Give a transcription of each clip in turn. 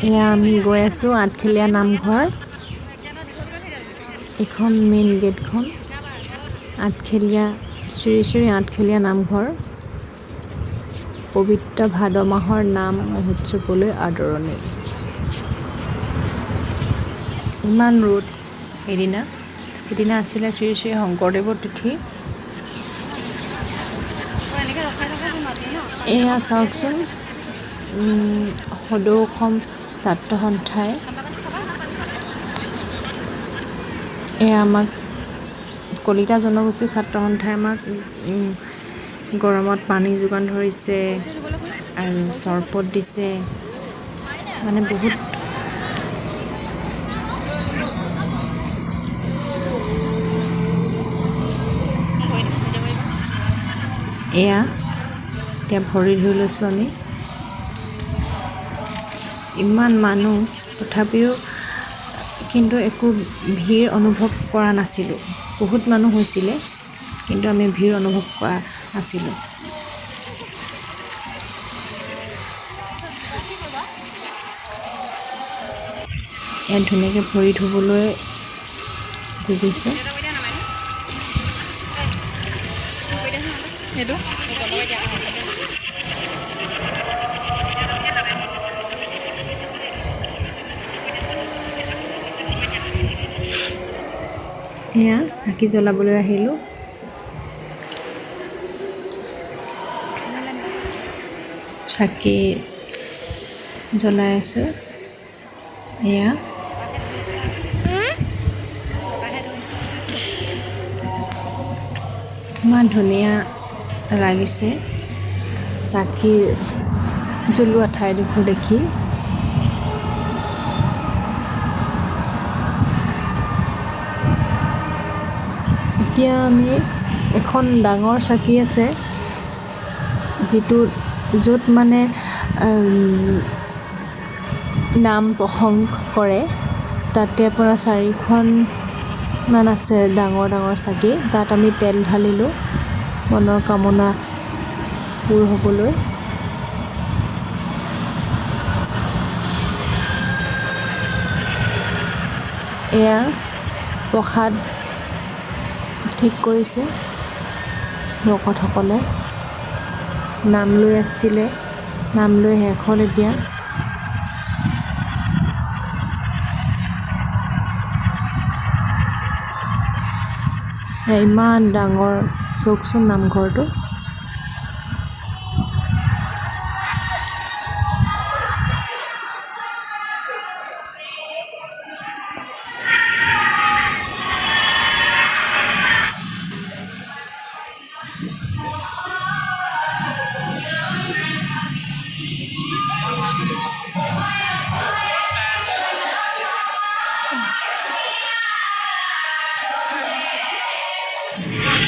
এয়া আমি গৈ আছোঁ আঠখেলীয়া নামঘৰ। এখন মেইন গেটখন আঠখেলীয়া শ্ৰী শ্ৰী আঠখেলীয়া নামঘৰ। পবিত্ৰ ভাদ মাহৰ নাম মহোৎসৱলৈ আদৰণি। ইমান ৰ'দ সেইদিনা আছিলে শ্ৰী শ্ৰী শংকৰদেৱৰ তিথি। এয়া চাওকচোন সদৌ অসম ছাত্ৰ সন্থাই এয়া আমাক কলিতা জনগোষ্ঠীৰ ছাত্ৰ সন্থাই আমাক গৰমত পানী যোগান ধৰিছে আৰু চৰবত দিছে। মানে বহুত এয়া এতিয়া ভৰি ধুই লৈছোঁ আমি। ইমান মানুহ তথাপিও কিন্তু একো ভিৰ অনুভৱ কৰা নাছিলোঁ। বহুত মানুহ হৈছিলে কিন্তু আমি ভিৰ অনুভৱ কৰা নাছিলোঁ। ইয়াত ধুনীয়াকৈ ভৰি ধুবলৈ দি দিছে। এয়া চাকি জ্বলাবলৈ আহিলোঁ। চাকি জ্বলাই আছোঁ। এয়া ইমান ধুনীয়া লাগিছে চাকি জ্বলোৱা ঠাইডোখৰ দেখি। এতিয়া আমি এখন ডাঙৰ চাকি আছে য'ত মানে নাম প্ৰসংগ কৰে। তাতে পৰা 4খন আছে ডাঙৰ ডাঙৰ চাকি। তাত আমি তেল ঢালিলোঁ মনৰ কামনা পূৰ হ'বলৈ। এয়া প্ৰসাদ ঠিক কৰিছে ভকতসকলে। নাম লৈ আছিলে, নাম লৈ শেষ হ'ল এতিয়া। ইমান ডাঙৰ চাওকচোন নামঘৰটো।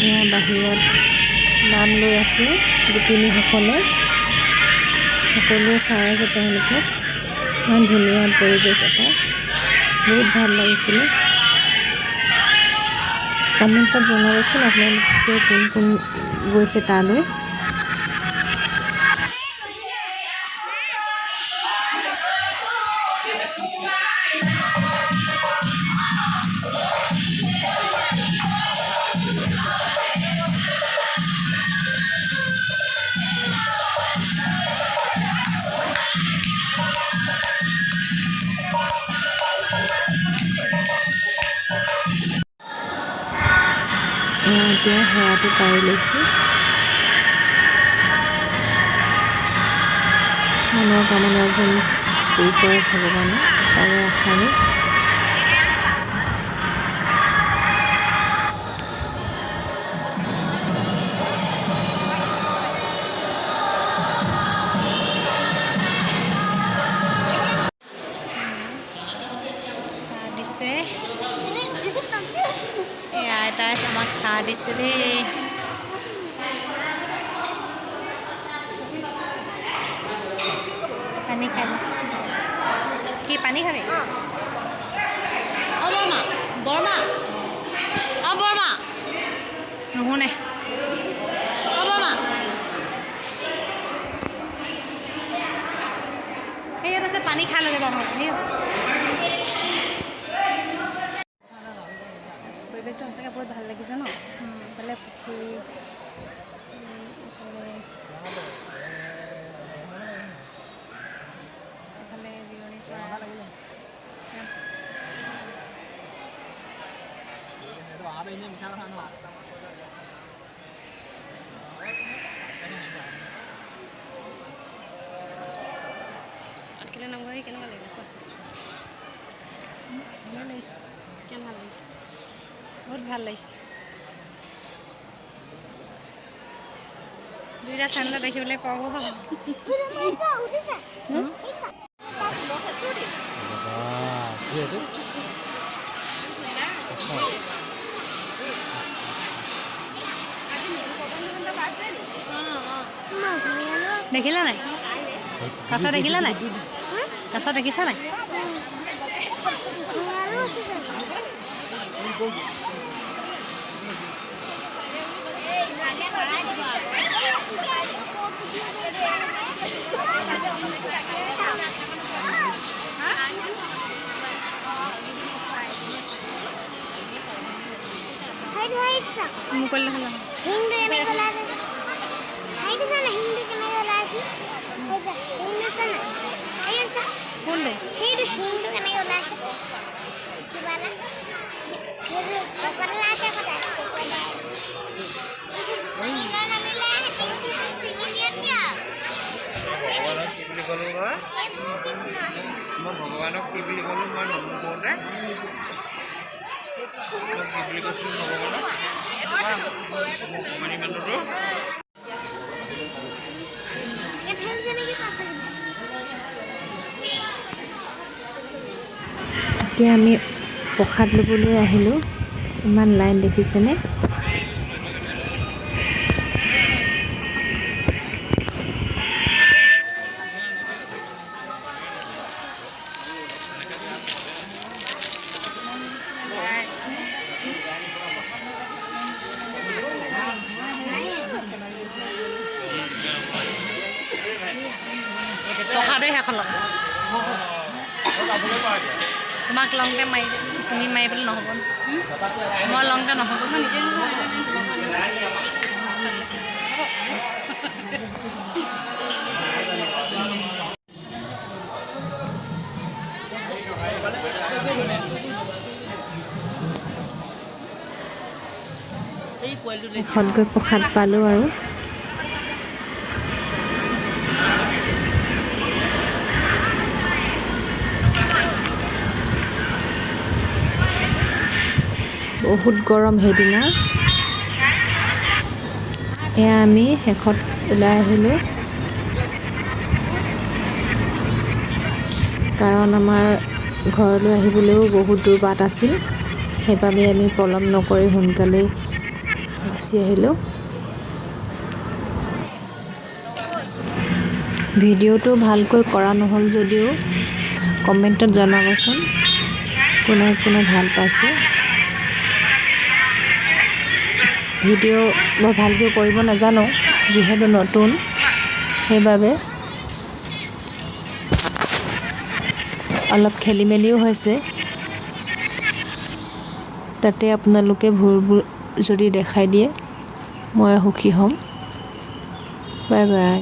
এয়া বাহিৰত নাম লৈ আছে গোপিনীসকলে। সকলোৱে চাই আছে তেওঁলোকক। ইমান ধুনীয়া পৰিৱেশ এটা, বহুত ভাল লাগিছিলে। কমেণ্টত জনাবচোন আপোনালোকে কোন কোন গৈছে তালৈ। এতিয়া সেৱাটো কাঢ়ি লৈছোঁ। মনৰ কামনা যেন পূৰ কৰে ভগৱানে, তাৰে আশাৰে। চাহ দিছে, এয়া আইতাই আমাক চাহ দিছে দেই। পানী খাবি? কি পানী খাবি? বৰমা বৰমা বৰমা নুশুনে। বৰমা ইয়াত আছে পানী খাই লগে যাম পৰিৱেশটো সঁচাকৈ বহুত ভাল লাগিছে ন ইফালে পুখুৰী এফালে জিৰণি চৰাই আটকেলে নামঘৰ কেনেকুৱা লাগিলে কোৱা ভাল লাগিছে কেনে ভাল লাগিছে বহুত ভাল লাগিছে দুইটা চেনেলত দেখিবলৈ পাব দেখিলা নাই কাছ দেখিলা নাই কাছ দেখিছা নাই মুকলি হল ভগৱানক কি বুলি ক'লো মই নমো কৰোঁতে কি বুলি কৈছিলোঁ ভগৱানক অকণমানি মানুহটো এতিয়া আমি প্ৰসাদ ল'বলৈ আহিলোঁ ইমান লাইন দেখিছেনে প্ৰসাদে সেইখন লগ তোমাক লংতে মাৰি তুমি মাৰিবলৈ নহ'ব মই লংতে নহ'ব মই নিজে ঘৰত গৈ প্ৰসাদ পালোঁ আৰু বহুত গৰম সেইদিনা এয়া আমি শেষত ওলাই আহিলোঁ কাৰণ আমাৰ ঘৰলৈ আহিবলৈও বহুত দূৰ বাট আছিল সেইবাবে আমি পলম নকৰি সোনকালেই গুচি আহিলোঁ ভিডিঅ'টো ভালকৈ কৰা নহ'ল যদিও কমেণ্টত জনাবচোন কোনে কোনে ভাল পাইছে ভিডিঅ' বৰ ভালকৈ কৰিব নাজানো যিহেতু নতুন সেইবাবে অলপ খেলি মেলিও হৈছে তাতে আপোনালোকে ভুলবোৰ যদি দেখাই দিয়ে মই সুখী হ'ম বাই বাই